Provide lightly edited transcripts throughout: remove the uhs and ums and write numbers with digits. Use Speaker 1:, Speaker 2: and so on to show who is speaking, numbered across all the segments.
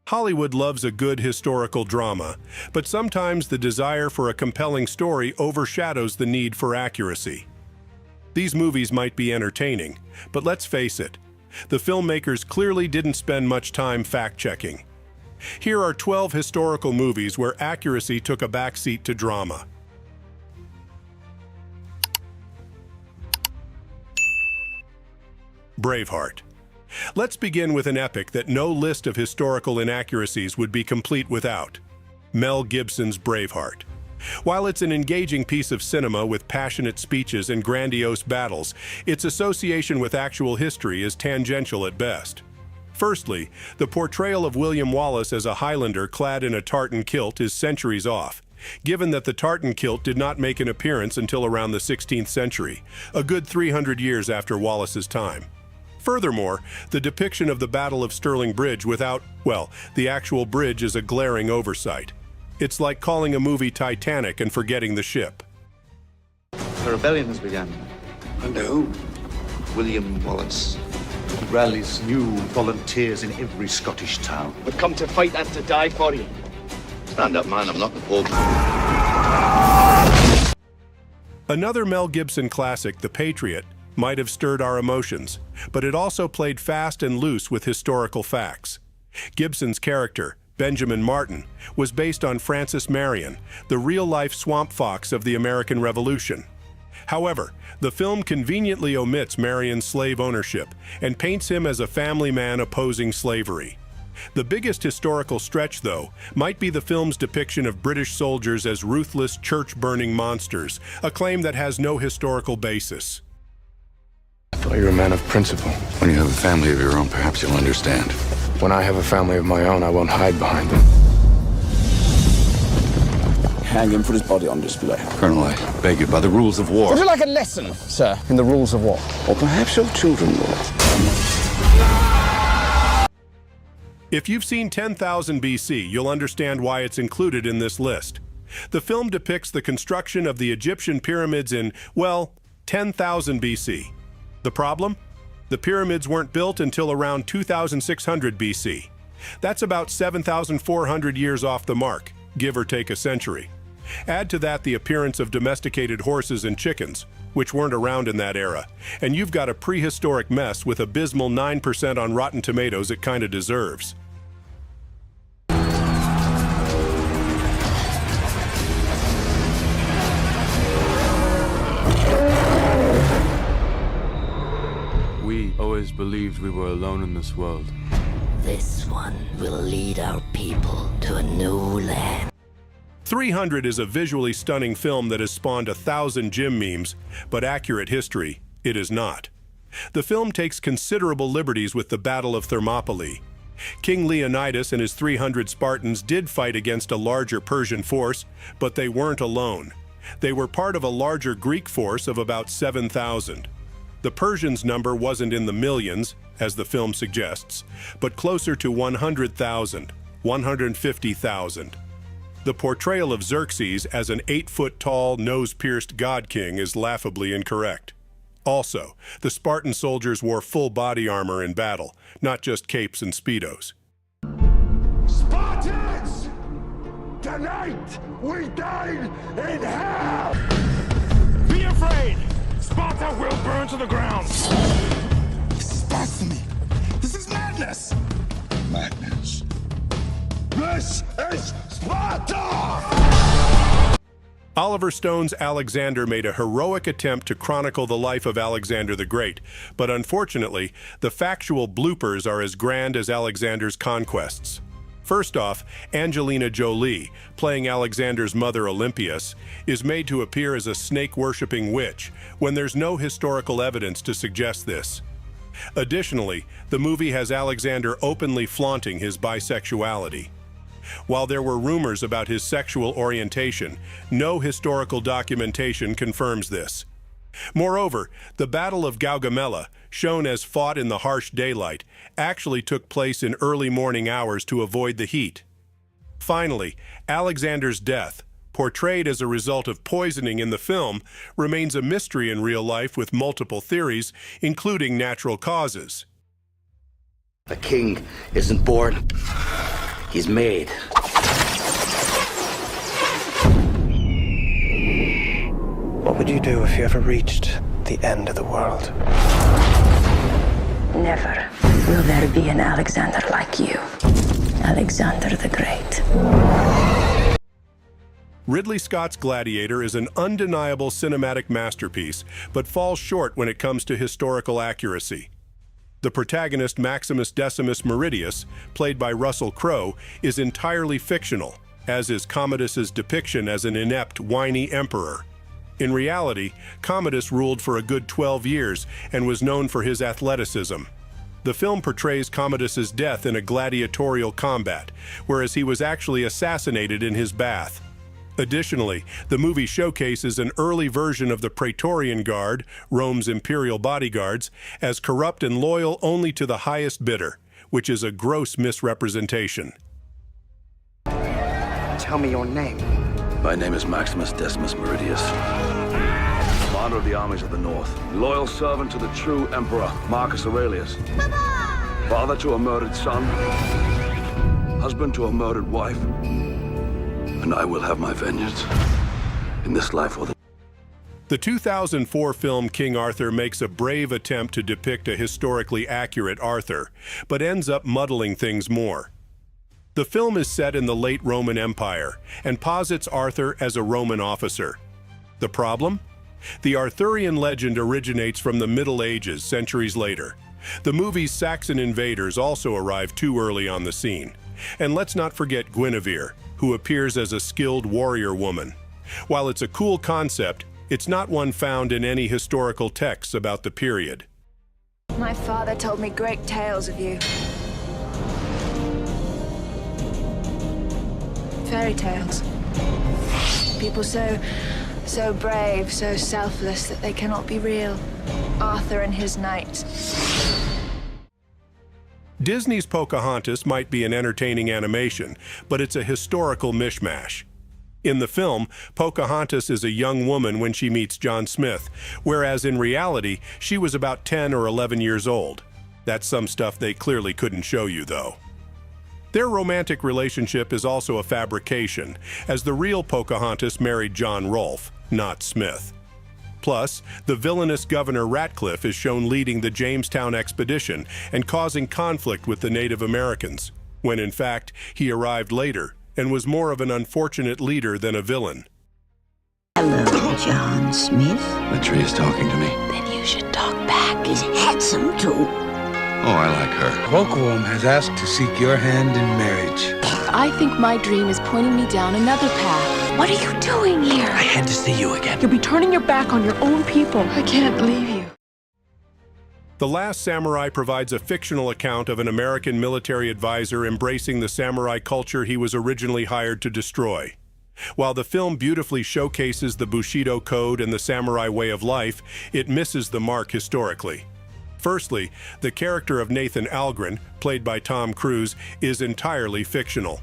Speaker 1: Hollywood loves a good historical drama, but sometimes the desire for a compelling story overshadows the need for accuracy. These movies might be entertaining, but let's face it, the filmmakers clearly didn't spend much time fact-checking. Here are 12 historical movies where accuracy took a backseat to drama. Braveheart. Let's begin with an epic that no list of historical inaccuracies would be complete without. Mel Gibson's Braveheart. While it's an engaging piece of cinema with passionate speeches and grandiose battles, its association with actual history is tangential at best. Firstly, the portrayal of William Wallace as a Highlander clad in a tartan kilt is centuries off, given that the tartan kilt did not make an appearance until around the 16th century, a good 300 years after Wallace's time. Furthermore, the depiction of the Battle of Stirling Bridge without, well, the actual bridge is a glaring oversight. It's like calling a movie Titanic and forgetting the ship.
Speaker 2: A rebellion has begun.
Speaker 3: Under who?
Speaker 2: William Wallace.
Speaker 3: He rallies new volunteers in every Scottish town.
Speaker 4: We come to fight and to die for you.
Speaker 2: Stand up, man, I'm not the Pope.
Speaker 1: Another Mel Gibson classic, The Patriot, might have stirred our emotions, but it also played fast and loose with historical facts. Gibson's character, Benjamin Martin, was based on Francis Marion, the real-life swamp fox of the American Revolution. However, the film conveniently omits Marion's slave ownership and paints him as a family man opposing slavery. The biggest historical stretch, though, might be the film's depiction of British soldiers as ruthless, church-burning monsters, a claim that has no historical basis.
Speaker 5: I thought you were a man of principle.
Speaker 6: When you have a family of your own, perhaps you'll understand.
Speaker 5: When I have a family of my own, I won't hide behind them.
Speaker 7: Hang him, put his body on display.
Speaker 6: Colonel, I beg you, by the rules of war.
Speaker 7: Would you like a lesson, sir, in the rules of war?
Speaker 6: Or perhaps your children will.
Speaker 1: If you've seen 10,000 BC, you'll understand why it's included in this list. The film depicts the construction of the Egyptian pyramids in, well, 10,000 BC. The problem? The pyramids weren't built until around 2600 BC. That's about 7,400 years off the mark, give or take a century. Add to that the appearance of domesticated horses and chickens, which weren't around in that era, and you've got a prehistoric mess with abysmal 9% on Rotten Tomatoes it kinda deserves.
Speaker 8: We always believed we were alone in this world.
Speaker 9: This one will lead our people to a new land.
Speaker 1: 300 is a visually stunning film that has spawned 1,000 gym memes, but accurate history, it is not. The film takes considerable liberties with the Battle of Thermopylae. King Leonidas and his 300 Spartans did fight against a larger Persian force, but they weren't alone. They were part of a larger Greek force of about 7,000. The Persians' number wasn't in the millions, as the film suggests, but closer to 100,000, 150,000. The portrayal of Xerxes as an 8-foot-tall, nose-pierced god-king is laughably incorrect. Also, the Spartan soldiers wore full body armor in battle, not just capes and speedos.
Speaker 10: Spartans! Tonight, we dine in hell! Be afraid! Sparta will burn to the ground! This is blasphemy! This is madness!
Speaker 3: Madness.
Speaker 10: This is Sparta!
Speaker 1: Oliver Stone's Alexander made a heroic attempt to chronicle the life of Alexander the Great, but unfortunately, the factual bloopers are as grand as Alexander's conquests. First off, Angelina Jolie, playing Alexander's mother Olympias, is made to appear as a snake-worshipping witch, when there's no historical evidence to suggest this. Additionally, the movie has Alexander openly flaunting his bisexuality. While there were rumors about his sexual orientation, no historical documentation confirms this. Moreover, the Battle of Gaugamela, shown as fought in the harsh daylight, actually took place in early morning hours to avoid the heat. Finally, Alexander's death, portrayed as a result of poisoning in the film, remains a mystery in real life with multiple theories, including natural causes.
Speaker 2: A king isn't born.
Speaker 11: is made.
Speaker 12: What would you do if you ever reached the end of the world?
Speaker 9: Never will there be an Alexander like you. Alexander the Great.
Speaker 1: Ridley Scott's Gladiator is an undeniable cinematic masterpiece, but falls short when it comes to historical accuracy. The protagonist Maximus Decimus Meridius, played by Russell Crowe, is entirely fictional, as is Commodus's depiction as an inept, whiny emperor. In reality, Commodus ruled for a good 12 years and was known for his athleticism. The film portrays Commodus's death in a gladiatorial combat, whereas he was actually assassinated in his bath. Additionally, the movie showcases an early version of the Praetorian Guard, Rome's imperial bodyguards, as corrupt and loyal only to the highest bidder, which is a gross misrepresentation.
Speaker 12: Tell me your name.
Speaker 11: My name is Maximus Decimus Meridius. Commander of the armies of the North. Loyal servant to the true Emperor, Marcus Aurelius. Papa! Father to a murdered son. Husband to a murdered wife. And I will have my vengeance in this life or the...
Speaker 1: The 2004 film King Arthur makes a brave attempt to depict a historically accurate Arthur, but ends up muddling things more. The film is set in the late Roman Empire and posits Arthur as a Roman officer. The problem? The Arthurian legend originates from the Middle Ages, centuries later. The movie's Saxon invaders also arrive too early on the scene. And let's not forget Guinevere, who appears as a skilled warrior woman. While it's a cool concept, it's not one found in any historical texts about the period.
Speaker 13: My father told me great tales of you. Fairy tales. People so brave, so selfless that they cannot be real. Arthur and his knights.
Speaker 1: Disney's Pocahontas might be an entertaining animation, but it's a historical mishmash. In the film, Pocahontas is a young woman when she meets John Smith, whereas in reality, she was about 10 or 11 years old. That's some stuff they clearly couldn't show you, though. Their romantic relationship is also a fabrication, as the real Pocahontas married John Rolfe, not Smith. Plus, the villainous Governor Ratcliffe is shown leading the Jamestown expedition and causing conflict with the Native Americans, when in fact he arrived later and was more of an unfortunate leader than a villain.
Speaker 9: Hello, John Smith.
Speaker 6: The tree is talking to me.
Speaker 9: Then you should talk back. He's handsome, too.
Speaker 6: Oh, I like her.
Speaker 14: Bookworm has asked to seek your hand in marriage.
Speaker 15: I think my dream is pointing me down another path.
Speaker 9: What are you doing here?
Speaker 14: I had to see you again.
Speaker 15: You'll be turning your back on your own people. I can't leave you.
Speaker 1: The Last Samurai provides a fictional account of an American military advisor embracing the samurai culture he was originally hired to destroy. While the film beautifully showcases the Bushido code and the samurai way of life, it misses the mark historically. Firstly, the character of Nathan Algren, played by Tom Cruise, is entirely fictional.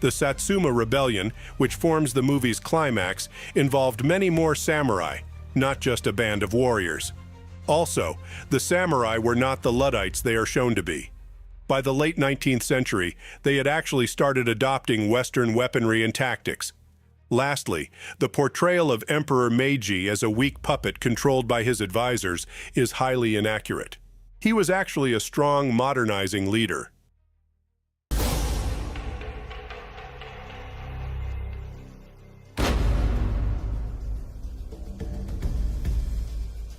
Speaker 1: The Satsuma Rebellion, which forms the movie's climax, involved many more samurai, not just a band of warriors. Also, the samurai were not the Luddites they are shown to be. By the late 19th century, they had actually started adopting Western weaponry and tactics. Lastly, the portrayal of Emperor Meiji as a weak puppet controlled by his advisors is highly inaccurate. He was actually a strong, modernizing leader.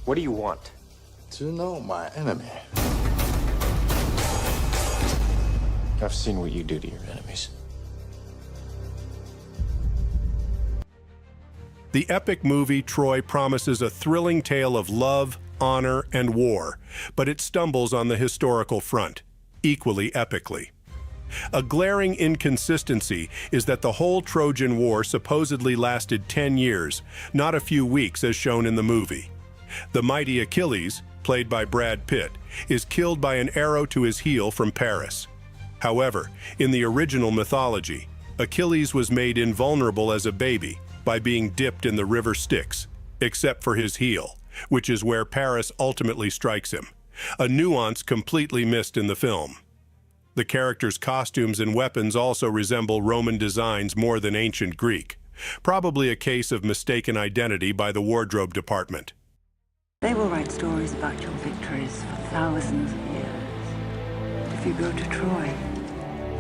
Speaker 12: What do you want?
Speaker 6: To know my enemy.
Speaker 12: I've seen what you do to your enemies.
Speaker 1: The epic movie Troy promises a thrilling tale of love, honor, and war, but it stumbles on the historical front, equally epically. A glaring inconsistency is that the whole Trojan War supposedly lasted 10 years, not a few weeks as shown in the movie. The mighty Achilles, played by Brad Pitt, is killed by an arrow to his heel from Paris. However, in the original mythology, Achilles was made invulnerable as a baby by being dipped in the river Styx, except for his heel, which is where Paris ultimately strikes him, a nuance completely missed in the film. The characters' costumes and weapons also resemble Roman designs more than ancient Greek, probably a case of mistaken identity by the wardrobe department.
Speaker 9: They will write stories about your victories for thousands of years. But if you go to Troy,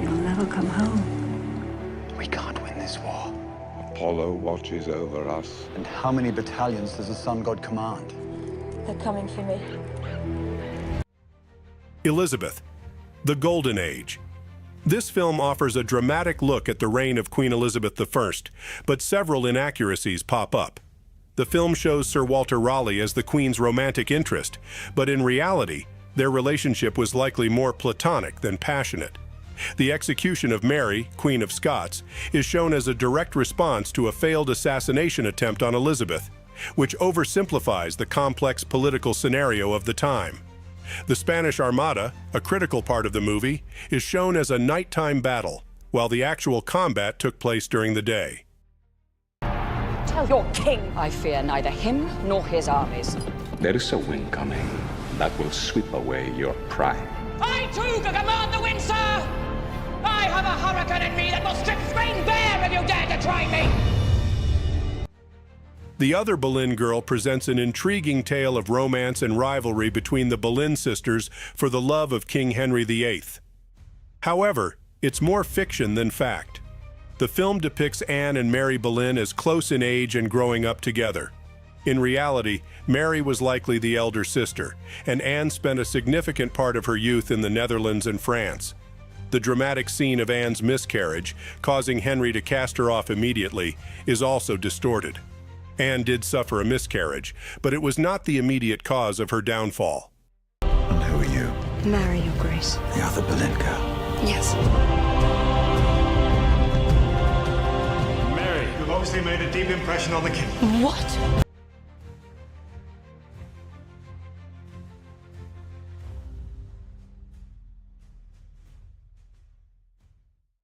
Speaker 9: you'll never come home.
Speaker 12: We can't win this war.
Speaker 6: Apollo watches over us.
Speaker 12: And how many battalions does the sun god command?
Speaker 13: They're coming for me.
Speaker 1: Elizabeth, the Golden Age. This film offers a dramatic look at the reign of Queen Elizabeth I, but several inaccuracies pop up. The film shows Sir Walter Raleigh as the Queen's romantic interest, but in reality, their relationship was likely more platonic than passionate. The execution of Mary, Queen of Scots, is shown as a direct response to a failed assassination attempt on Elizabeth, which oversimplifies the complex political scenario of the time. The Spanish Armada, a critical part of the movie, is shown as a nighttime battle, while the actual combat took place during the day.
Speaker 16: Tell your king I fear neither him nor his armies.
Speaker 17: There is a wind coming that will sweep away your pride.
Speaker 16: I too can command the wind, sir! I have a hurricane in me that will strip Spain bare if you dare to try me!
Speaker 1: The Other Boleyn Girl presents an intriguing tale of romance and rivalry between the Boleyn sisters for the love of King Henry VIII. However, it's more fiction than fact. The film depicts Anne and Mary Boleyn as close in age and growing up together. In reality, Mary was likely the elder sister, and Anne spent a significant part of her youth in the Netherlands and France. The dramatic scene of Anne's miscarriage, causing Henry to cast her off immediately, is also distorted. Anne did suffer a miscarriage, but it was not the immediate cause of her downfall.
Speaker 6: And who are you?
Speaker 13: Marry, Your Grace.
Speaker 6: The other Boleyn girl.
Speaker 13: Yes.
Speaker 10: Mary, you've obviously made a deep impression on the king.
Speaker 16: What?